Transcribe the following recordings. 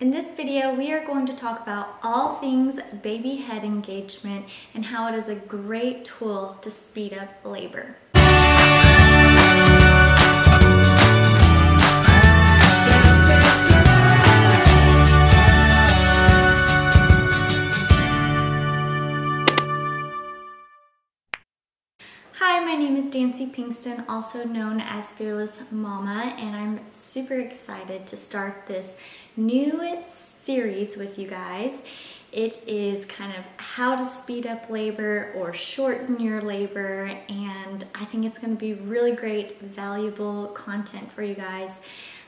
In this video, we are going to talk about all things baby head engagement and how it is a great tool to speed up labor. Hi, my name is Dancee Pinkston, also known as Fearless Mama, and I'm super excited to start this new series with you guys. It is kind of how to speed up labor or shorten your labor, and I think it's going to be really great, valuable content for you guys.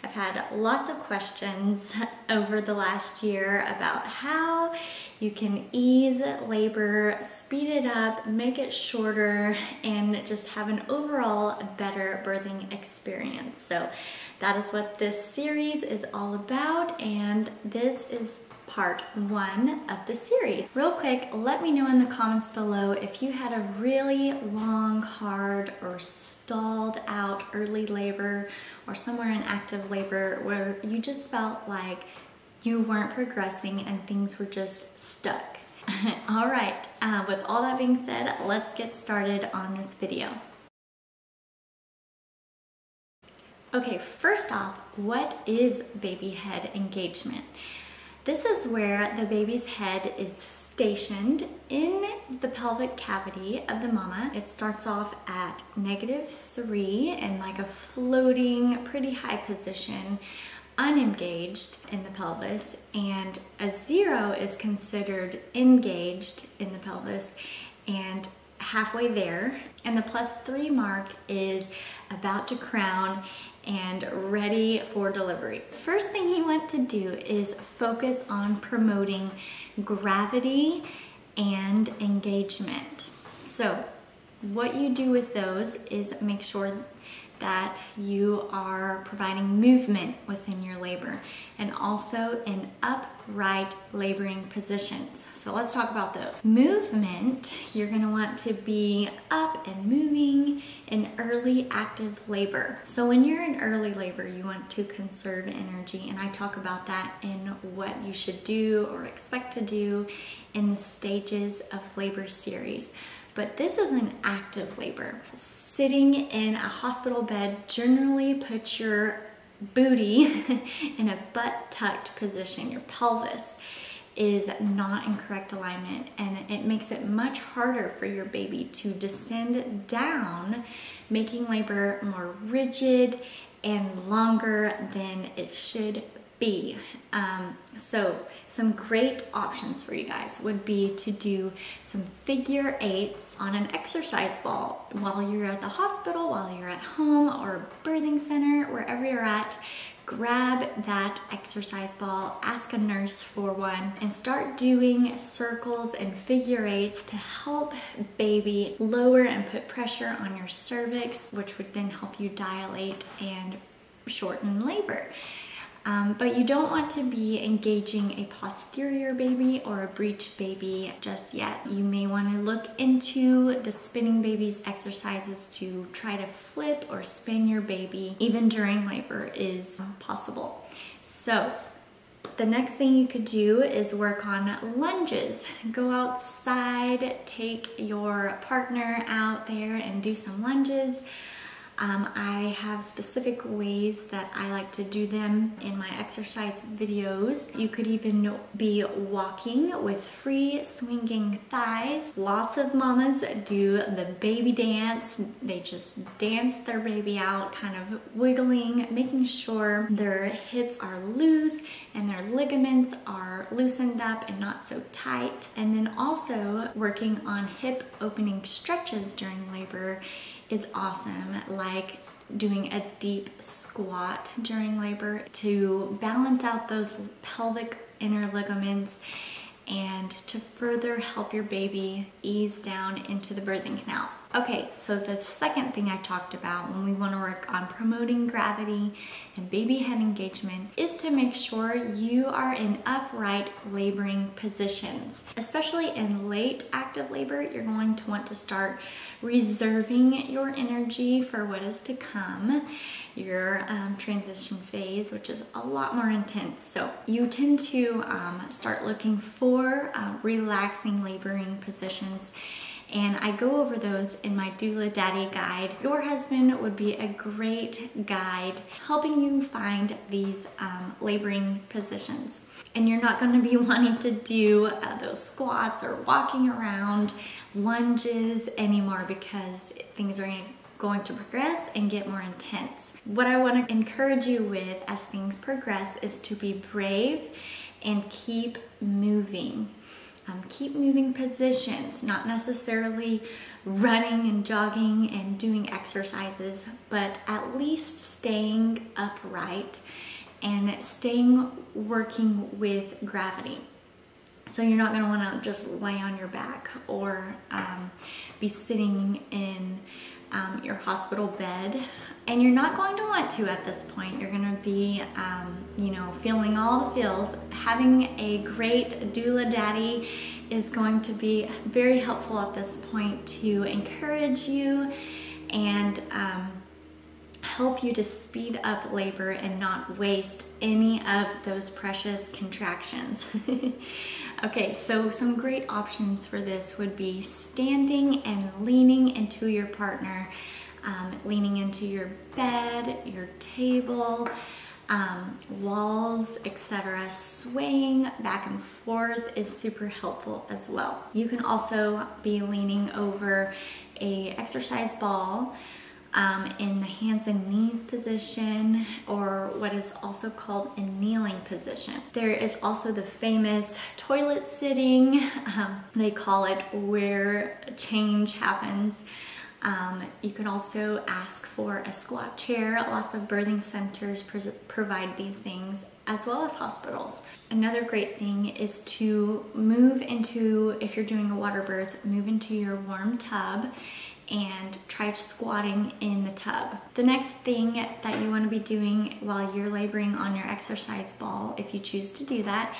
I've had lots of questions over the last year about how you can ease labor, speed it up, make it shorter, and just have an overall better birthing experience. So that is what this series is all about, and this is part 1 of the series. Real quick, let me know in the comments below if you had a really long, hard, or stalled out early labor or somewhere in active labor where you just felt like you weren't progressing and things were just stuck. All right, with all that being said, let's get started on this video. Okay, first off, what is baby head engagement? This is where the baby's head is stationed in the pelvic cavity of the mama. It starts off at -3 in like a floating, pretty high position, unengaged in the pelvis, and a 0 is considered engaged in the pelvis and halfway there, and the +3 mark is about to crown and ready for delivery. First thing you want to do is focus on promoting gravity and engagement. So what you do with those is make sure that you are providing movement within your labor and also in upright laboring positions. So let's talk about those. Movement, you're going to want to be up and moving in early active labor. So when you're in early labor, you want to conserve energy, and I talk about that in what you should do or expect to do in the stages of labor series. But this is an active labor. Sitting in a hospital bed, generally put your booty in a butt tucked position. Your pelvis is not in correct alignment, and it makes it much harder for your baby to descend down, making labor more rigid and longer than it should be. So some great options for you guys would be to do some figure 8s on an exercise ball while you're at the hospital, while you're at home or birthing center, wherever you're at. Grab that exercise ball, ask a nurse for one, and start doing circles and figure 8s to help baby lower and put pressure on your cervix, which would then help you dilate and shorten labor. But you don't want to be engaging a posterior baby or a breech baby just yet. You may want to look into the spinning babies exercises to try to flip or spin your baby even during labor is possible. So the next thing you could do is work on lunges. Go outside, take your partner out there and do some lunges. I have specific ways that I like to do them in my exercise videos. You could even be walking with free swinging thighs. Lots of mamas do the baby dance. They just dance their baby out, kind of wiggling, making sure their hips are loose and their ligaments are loosened up and not so tight. And then also working on hip opening stretches during labor is awesome, like doing a deep squat during labor to balance out those pelvic inner ligaments and to further help your baby ease down into the birthing canal. Okay, so the second thing I talked about when we want to work on promoting gravity and baby head engagement is to make sure you are in upright laboring positions. Especially in late active labor, you're going to want to start reserving your energy for what is to come, your transition phase, which is a lot more intense. So you tend to start looking for relaxing laboring positions. And I go over those in my Doula Daddy guide. Your husband would be a great guide helping you find these laboring positions. And you're not going to be wanting to do those squats or walking around, lunges anymore, because things are going to progress and get more intense. What I want to encourage you with as things progress is to be brave and keep moving. Keep moving positions, not necessarily running and jogging and doing exercises, but at least staying upright and staying working with gravity. So you're not going to want to just lay on your back or be sitting in your hospital bed. And you're not going to want to at this point. You're going to be, feeling all the feels. Having a great doula daddy is going to be very helpful at this point to encourage you and help you to speed up labor and not waste any of those precious contractions. Okay, so some great options for this would be standing and leaning into your partner, leaning into your bed, your table, walls, etc. Swaying back and forth is super helpful as well. You can also be leaning over a exercise ball in the hands and knees position, or what is also called a kneeling position. There is also the famous toilet sitting, they call it, where change happens. You can also ask for a squat chair. Lots of birthing centers provide these things, as well as hospitals. Another great thing is to move into, if you're doing a water birth, move into your warm tub and try squatting in the tub. The next thing that you want to be doing while you're laboring on your exercise ball, if you choose to do that,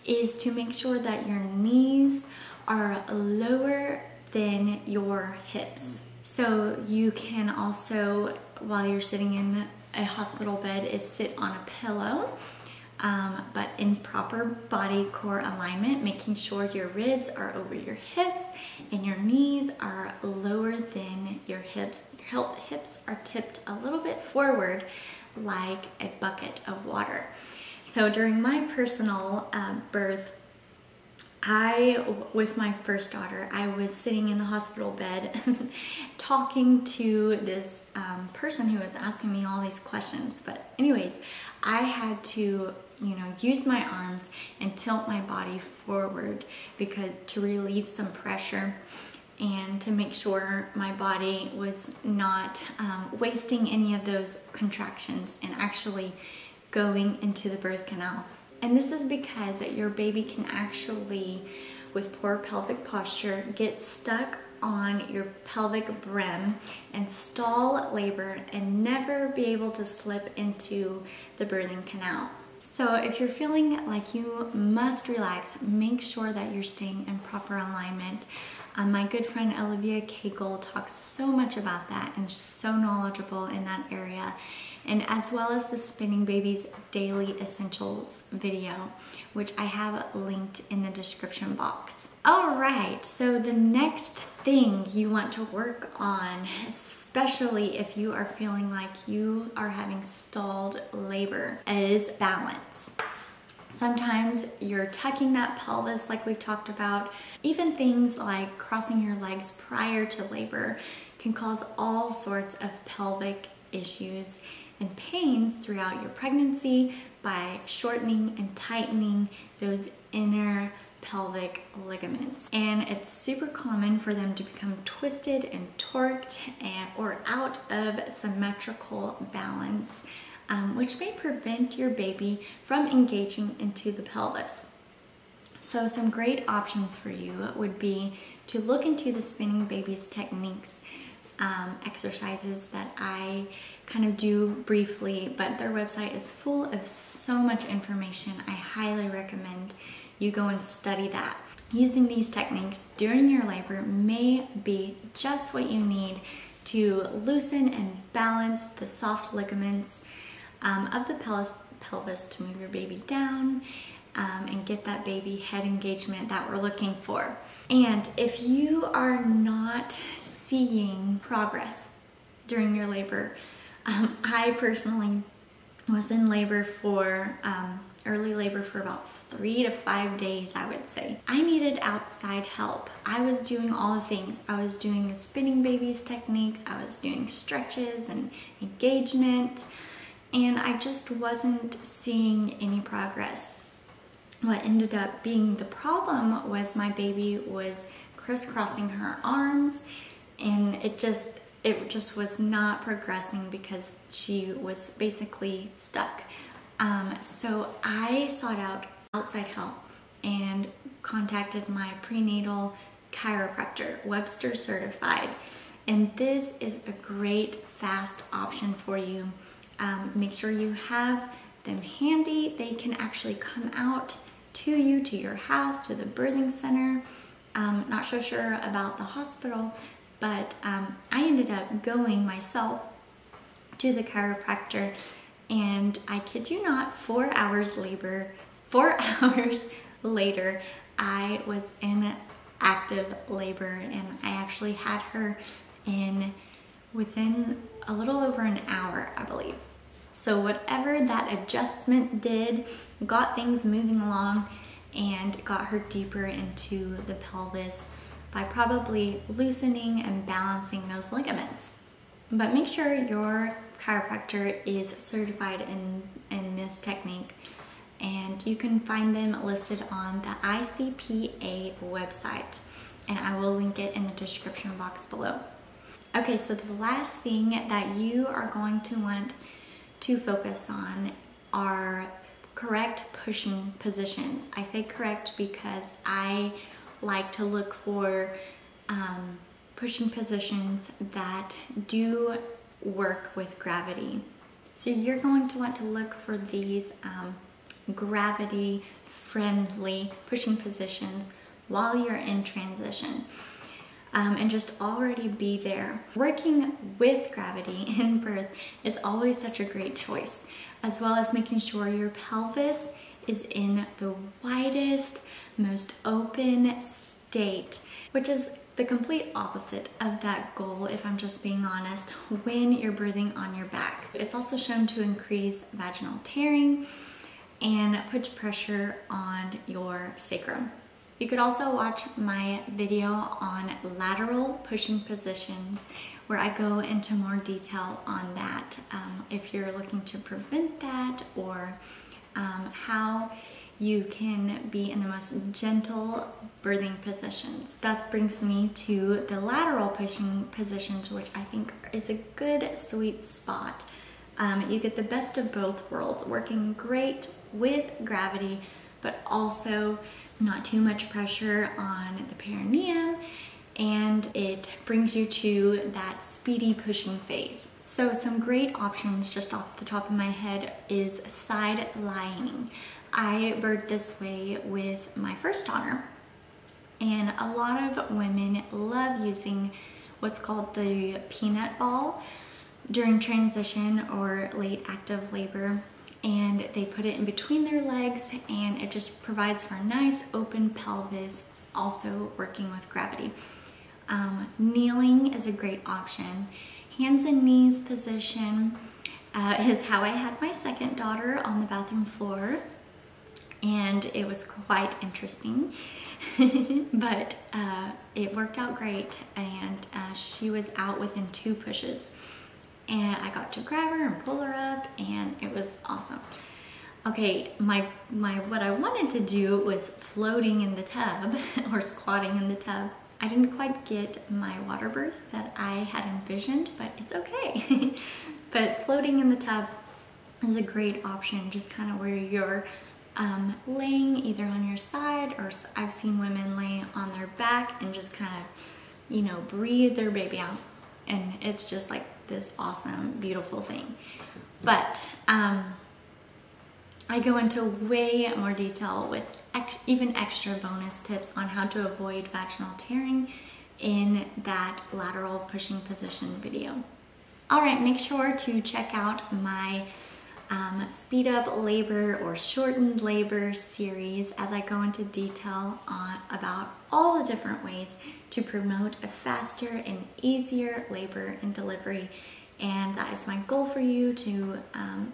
is to make sure that your knees are lower than your hips. So you can also, while you're sitting in a hospital bed, is sit on a pillow, but in proper body core alignment, making sure your ribs are over your hips and your knees are lower than your hips. Your hips are tipped a little bit forward like a bucket of water. So during my personal birth, with my first daughter, I was sitting in the hospital bed talking to this person who was asking me all these questions. But anyways, I had to, use my arms and tilt my body forward to relieve some pressure and to make sure my body was not wasting any of those contractions and actually going into the birth canal. And this is because your baby can actually, with poor pelvic posture, get stuck on your pelvic brim and stall labor and never be able to slip into the birthing canal. So if you're feeling like you must relax, make sure that you're staying in proper alignment. My good friend Olivia Cagle talks so much about that and she's so knowledgeable in that area. And as well as the Spinning Babies Daily Essentials video, which I have linked in the description box. All right, so the next thing you want to work on, especially if you are feeling like you are having stalled labor, is balance. Sometimes you're tucking that pelvis like we talked about. Even things like crossing your legs prior to labor can cause all sorts of pelvic issues and pains throughout your pregnancy by shortening and tightening those inner pelvic ligaments. And it's super common for them to become twisted and torqued or out of symmetrical balance, which may prevent your baby from engaging into the pelvis. So some great options for you would be to look into the spinning babies techniques exercises that I kind of do briefly, but their website is full of so much information. I highly recommend you go and study that. Using these techniques during your labor may be just what you need to loosen and balance the soft ligaments of the pelvis to move your baby down and get that baby head engagement that we're looking for. And if you are not seeing progress during your labor, I personally was in labor for early labor for about 3 to 5 days, I would say. I needed outside help. I was doing all the things. I was doing the spinning babies techniques, I was doing stretches and engagement, and I just wasn't seeing any progress. What ended up being the problem was my baby was crisscrossing her arms, and it just was not progressing because she was basically stuck. So I sought out outside help and contacted my prenatal chiropractor, Webster certified. And this is a great fast option for you. Make sure you have them handy. They can actually come out to you, to your house, to the birthing center. Not so sure about the hospital, but I ended up going myself to the chiropractor, and I kid you not, 4 hours later, I was in active labor, and I actually had her in within a little over an hour, I believe. So whatever that adjustment did, got things moving along and got her deeper into the pelvis by probably loosening and balancing those ligaments. But make sure your chiropractor is certified in this technique, and you can find them listed on the ICPA website, and I will link it in the description box below. Okay, so the last thing that you are going to want to focus on are correct pushing positions. I say correct because I like to look for pushing positions that do work with gravity. So you're going to want to look for these gravity friendly pushing positions while you're in transition. And just already be there. Working with gravity in birth is always such a great choice, as well as making sure your pelvis is in the widest, most open state, which is the complete opposite of that goal, if I'm just being honest, when you're birthing on your back. It's also shown to increase vaginal tearing and puts pressure on your sacrum. You could also watch my video on lateral pushing positions, where I go into more detail on that if you're looking to prevent that, or how you can be in the most gentle birthing positions. That brings me to the lateral pushing positions, which I think is a good sweet spot. You get the best of both worlds, working great with gravity, but also not too much pressure on the perineum, and it brings you to that speedy pushing phase. So some great options just off the top of my head is side lying. I birthed this way with my first daughter, and a lot of women love using what's called the peanut ball during transition or late active labor, and they put it in between their legs, and it just provides for a nice open pelvis, also working with gravity. Kneeling is a great option. Hands and knees position is how I had my second daughter on the bathroom floor, and it was quite interesting, but it worked out great, and she was out within 2 pushes. And I got to grab her and pull her up, and it was awesome. Okay, what I wanted to do was floating in the tub or squatting in the tub. I didn't quite get my water birth that I had envisioned, but it's okay. But floating in the tub is a great option, just kind of where you're laying either on your side, or I've seen women laying on their back and just kind of, you know, breathe their baby out. And it's just like this awesome, beautiful thing. But I go into way more detail with even extra bonus tips on how to avoid vaginal tearing in that lateral pushing position video. All right, make sure to check out my speed up labor or shortened labor series as I go into detail about all the different ways to promote a faster and easier labor and delivery. And that is my goal for you, to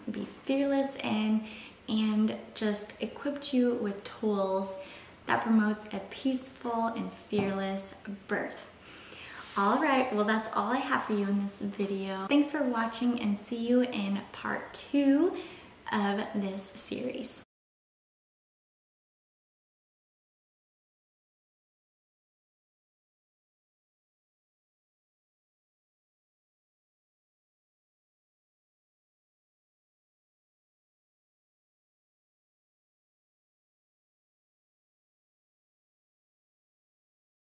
be fearless and just equipped you with tools that promotes a peaceful and fearless birth. All right, well, that's all I have for you in this video. Thanks for watching, and see you in part 2 of this series.